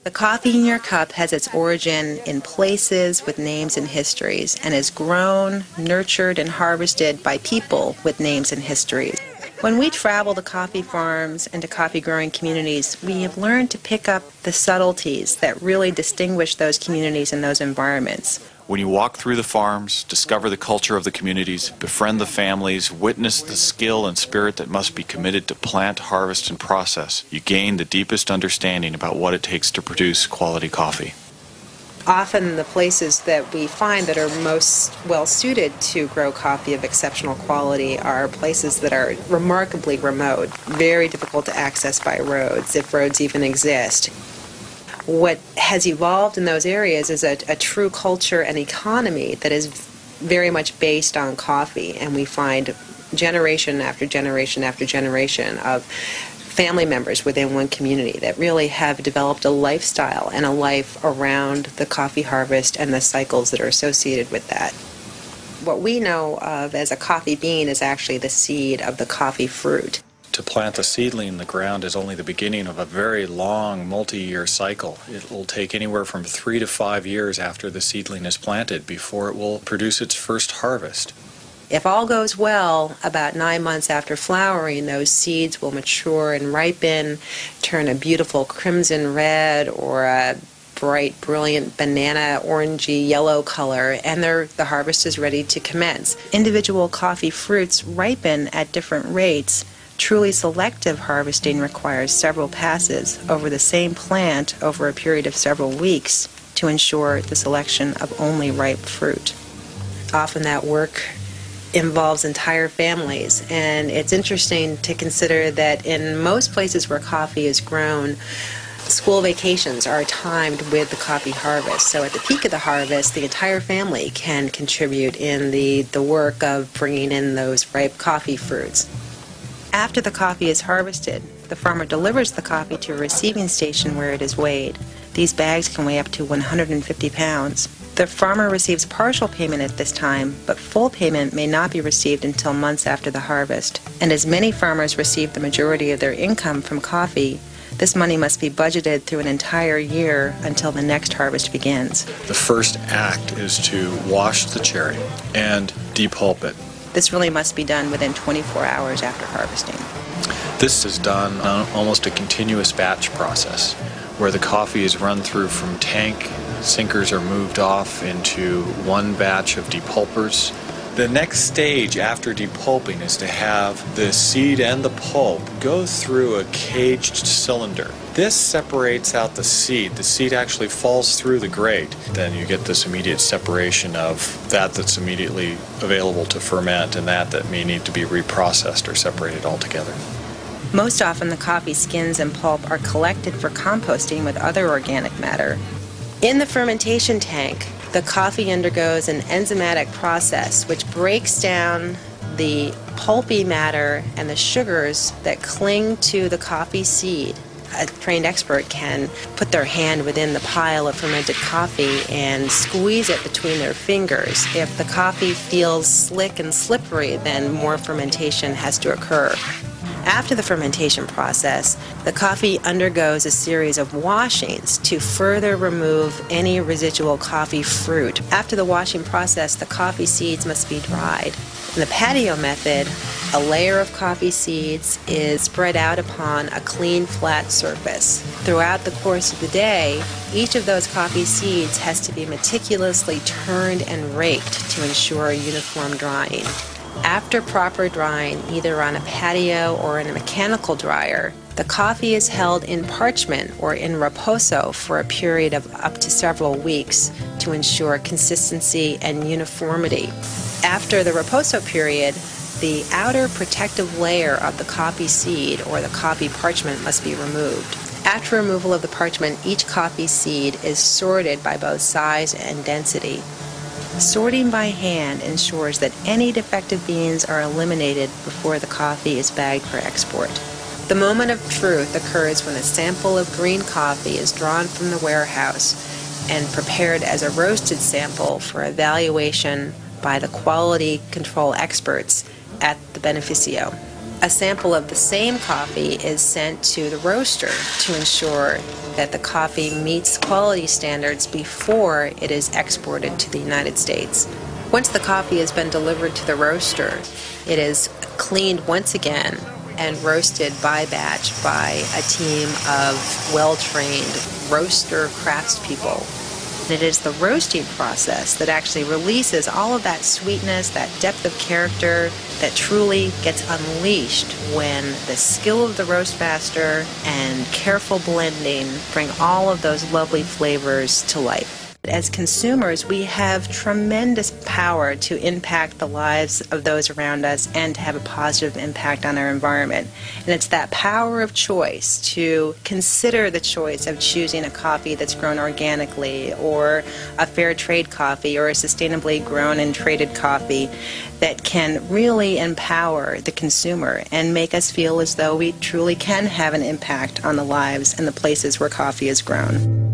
The coffee in your cup has its origin in places with names and histories and is grown, nurtured, and harvested by people with names and histories. When we travel to coffee farms and to coffee growing communities, we have learned to pick up the subtleties that really distinguish those communities and those environments. When you walk through the farms, discover the culture of the communities, befriend the families, witness the skill and spirit that must be committed to plant, harvest, and process, you gain the deepest understanding about what it takes to produce quality coffee. Often the places that we find that are most well suited to grow coffee of exceptional quality are places that are remarkably remote, very difficult to access by roads, if roads even exist. What has evolved in those areas is a true culture and economy that is very much based on coffee, and we find generation after generation after generation of family members within one community that really have developed a lifestyle and a life around the coffee harvest and the cycles that are associated with that. What we know of as a coffee bean is actually the seed of the coffee fruit. To plant a seedling in the ground is only the beginning of a very long multi-year cycle. It will take anywhere from 3 to 5 years after the seedling is planted before it will produce its first harvest. If all goes well, about 9 months after flowering, those seeds will mature and ripen, turn a beautiful crimson red or a bright, brilliant banana, orangey yellow color, and the harvest is ready to commence. Individual coffee fruits ripen at different rates. Truly selective harvesting requires several passes over the same plant over a period of several weeks to ensure the selection of only ripe fruit. Often that work involves entire families, and it's interesting to consider that in most places where coffee is grown, school vacations are timed with the coffee harvest. So at the peak of the harvest, the entire family can contribute in the work of bringing in those ripe coffee fruits. After the coffee is harvested, the farmer delivers the coffee to a receiving station where it is weighed. These bags can weigh up to 150 pounds. The farmer receives partial payment at this time, but full payment may not be received until months after the harvest. And as many farmers receive the majority of their income from coffee, this money must be budgeted through an entire year until the next harvest begins. The first act is to wash the cherry and depulp it. This really must be done within 24 hours after harvesting. This is done on almost a continuous batch process, where the coffee is run through from tank, sinkers are moved off into one batch of depulpers. The next stage after depulping is to have the seed and the pulp go through a caged cylinder. This separates out the seed. The seed actually falls through the grate. Then you get this immediate separation of that that's immediately available to ferment and that may need to be reprocessed or separated altogether. Most often the coffee skins and pulp are collected for composting with other organic matter. In the fermentation tank, the coffee undergoes an enzymatic process which breaks down the pulpy matter and the sugars that cling to the coffee seed. A trained expert can put their hand within the pile of fermented coffee and squeeze it between their fingers. If the coffee feels slick and slippery, then more fermentation has to occur. After the fermentation process, the coffee undergoes a series of washings to further remove any residual coffee fruit. After the washing process, the coffee seeds must be dried. In the patio method, a layer of coffee seeds is spread out upon a clean, flat surface. Throughout the course of the day, each of those coffee seeds has to be meticulously turned and raked to ensure uniform drying. After proper drying, either on a patio or in a mechanical dryer, the coffee is held in parchment or in reposo for a period of up to several weeks to ensure consistency and uniformity. After the reposo period, the outer protective layer of the coffee seed or the coffee parchment must be removed. After removal of the parchment, each coffee seed is sorted by both size and density. Sorting by hand ensures that any defective beans are eliminated before the coffee is bagged for export. The moment of truth occurs when a sample of green coffee is drawn from the warehouse and prepared as a roasted sample for evaluation by the quality control experts at the beneficio. A sample of the same coffee is sent to the roaster to ensure that the coffee meets quality standards before it is exported to the United States. Once the coffee has been delivered to the roaster, it is cleaned once again and roasted by batch by a team of well-trained roaster craftspeople. It is the roasting process that actually releases all of that sweetness, that depth of character that truly gets unleashed when the skill of the roast master and careful blending bring all of those lovely flavors to life. As consumers, we have tremendous power to impact the lives of those around us and to have a positive impact on our environment. And it's that power of choice to consider the choice of choosing a coffee that's grown organically or a fair trade coffee or a sustainably grown and traded coffee that can really empower the consumer and make us feel as though we truly can have an impact on the lives and the places where coffee is grown.